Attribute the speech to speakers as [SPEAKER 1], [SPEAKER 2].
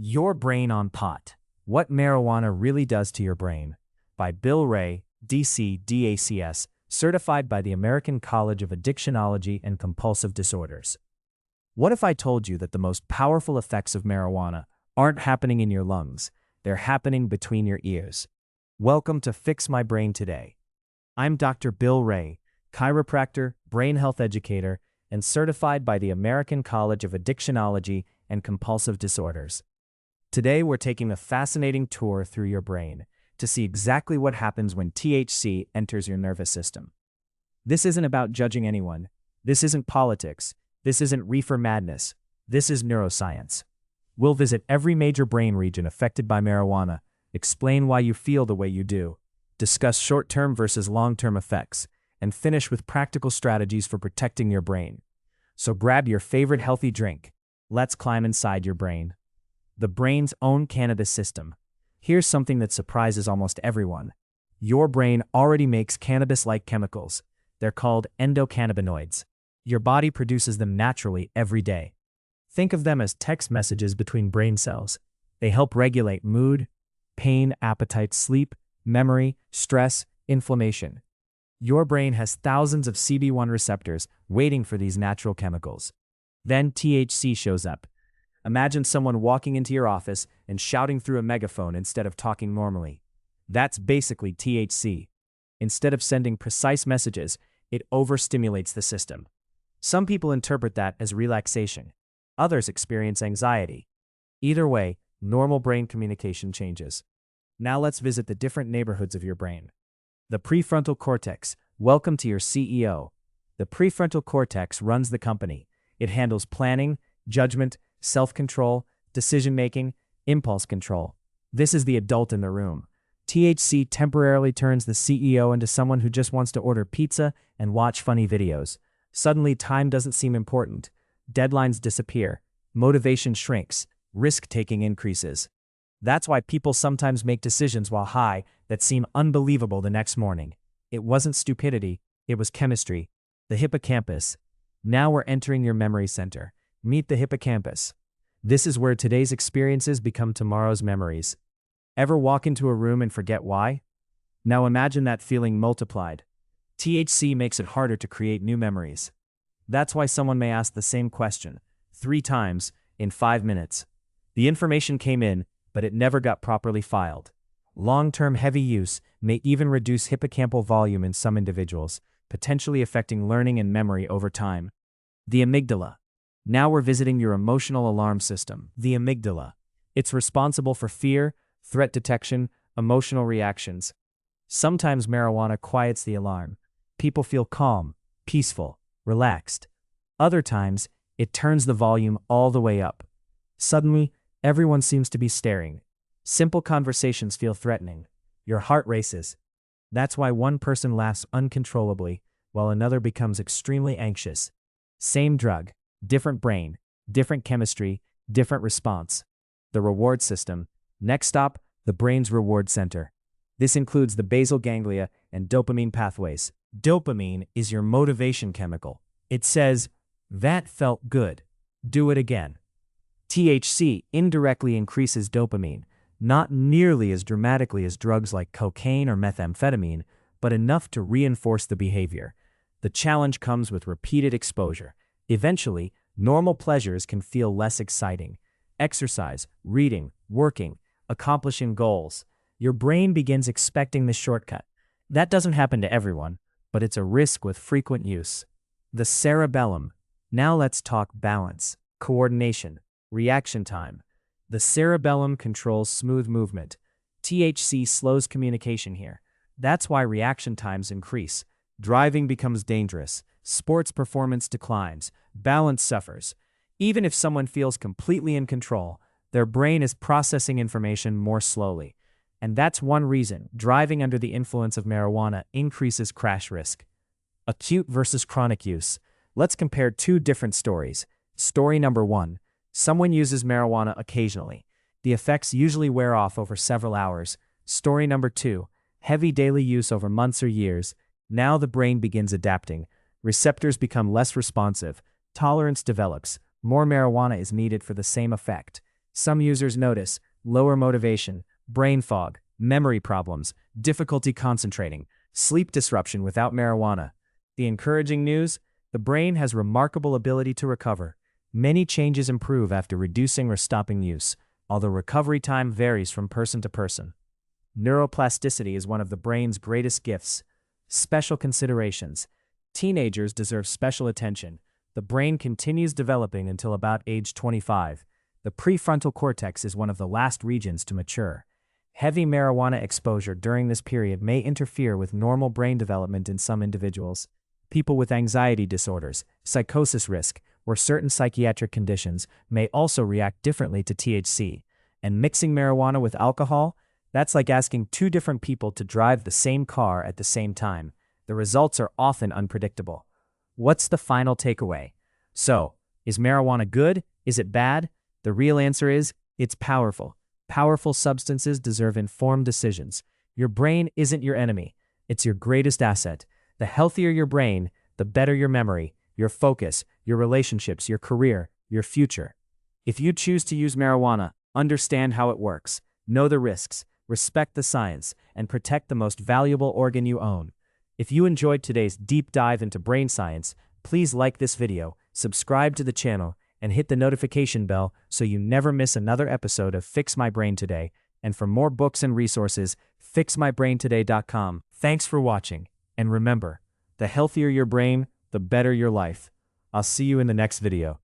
[SPEAKER 1] Your Brain on Pot: What Marijuana Really Does to Your Brain, by Bill Ray, D.C. DACS, certified by the American College of Addictionology and Compulsive Disorders. What if I told you that the most powerful effects of marijuana aren't happening in your lungs, they're happening between your ears? Welcome to Fix My Brain Today. I'm Dr. Bill Ray, chiropractor, brain health educator, and certified by the American College of Addictionology and Compulsive Disorders. Today, we're taking a fascinating tour through your brain to see exactly what happens when THC enters your nervous system. This isn't about judging anyone. This isn't politics. This isn't reefer madness. This is neuroscience. We'll visit every major brain region affected by marijuana, explain why you feel the way you do, discuss short-term versus long-term effects, and finish with practical strategies for protecting your brain. So grab your favorite healthy drink. Let's climb inside your brain. The brain's own cannabis system. Here's something that surprises almost everyone. Your brain already makes cannabis-like chemicals. They're called endocannabinoids. Your body produces them naturally every day. Think of them as text messages between brain cells. They help regulate mood, pain, appetite, sleep, memory, stress, inflammation. Your brain has thousands of CB1 receptors waiting for these natural chemicals. Then THC shows up. Imagine someone walking into your office and shouting through a megaphone instead of talking normally. That's basically THC. Instead of sending precise messages, it overstimulates the system. Some people interpret that as relaxation. Others experience anxiety. Either way, normal brain communication changes. Now let's visit the different neighborhoods of your brain. The prefrontal cortex. Welcome to your CEO. The prefrontal cortex runs the company. It handles planning, judgment, self-control, decision-making, impulse control. This is the adult in the room. THC temporarily turns the CEO into someone who just wants to order pizza and watch funny videos. Suddenly, time doesn't seem important. Deadlines disappear. Motivation shrinks. Risk-taking increases. That's why people sometimes make decisions while high that seem unbelievable the next morning. It wasn't stupidity, it was chemistry. The hippocampus. Now we're entering your memory center. Meet the hippocampus. This is where today's experiences become tomorrow's memories. Ever walk into a room and forget why? Now imagine that feeling multiplied. THC makes it harder to create new memories. That's why someone may ask the same question 3 times in 5 minutes. The information came in, but it never got properly filed. Long-term heavy use may even reduce hippocampal volume in some individuals, potentially affecting learning and memory over time. The amygdala. Now we're visiting your emotional alarm system. The amygdala. It's responsible for fear, threat detection, emotional reactions. Sometimes marijuana quiets the alarm. People feel calm, peaceful, relaxed. Other times, it turns the volume all the way up. Suddenly, everyone seems to be staring. Simple conversations feel threatening. Your heart races. That's why one person laughs uncontrollably, while another becomes extremely anxious. Same drug, different brain, different chemistry, different response. The reward system. Next stop, the brain's reward center. This includes the basal ganglia and dopamine pathways. Dopamine is your motivation chemical. It says, "That felt good. Do it again." THC indirectly increases dopamine, not nearly as dramatically as drugs like cocaine or methamphetamine, but enough to reinforce the behavior. The challenge comes with repeated exposure. Eventually, normal pleasures can feel less exciting. Exercise, reading, working, accomplishing goals. Your brain begins expecting the shortcut. That doesn't happen to everyone, but it's a risk with frequent use. The cerebellum. Now let's talk balance, coordination, reaction time. The cerebellum controls smooth movement. THC slows communication here. That's why reaction times increase. Driving becomes dangerous. Sports performance declines. Balance suffers. Even if someone feels completely in control, their brain is processing information more slowly. And that's one reason driving under the influence of marijuana increases crash risk. Acute versus chronic use. Let's compare 2 different stories. Story number 1. Someone uses marijuana occasionally. The effects usually wear off over several hours. Story number 2. Heavy daily use over months or years. Now the brain begins adapting. Receptors become less responsive. Tolerance develops. More marijuana is needed for the same effect. Some users notice lower motivation, brain fog, memory problems, difficulty concentrating, sleep disruption without marijuana. The encouraging news? The brain has remarkable ability to recover. Many changes improve after reducing or stopping use, although recovery time varies from person to person. Neuroplasticity is one of the brain's greatest gifts. Special considerations. Teenagers deserve special attention. The brain continues developing until about age 25. The prefrontal cortex is one of the last regions to mature. Heavy marijuana exposure during this period may interfere with normal brain development in some individuals. People with anxiety disorders, psychosis risk, or certain psychiatric conditions may also react differently to THC. And mixing marijuana with alcohol? That's like asking two different people to drive the same car at the same time. The results are often unpredictable. What's the final takeaway? So, is marijuana good? Is it bad? The real answer is, it's powerful. Powerful substances deserve informed decisions. Your brain isn't your enemy. It's your greatest asset. The healthier your brain, the better your memory, your focus, your relationships, your career, your future. If you choose to use marijuana, understand how it works, know the risks, respect the science, and protect the most valuable organ you own. If you enjoyed today's deep dive into brain science, please like this video, subscribe to the channel, and hit the notification bell so you never miss another episode of Fix My Brain Today. And for more books and resources, fixmybraintoday.com. Thanks for watching, and remember, the healthier your brain, the better your life. I'll see you in the next video.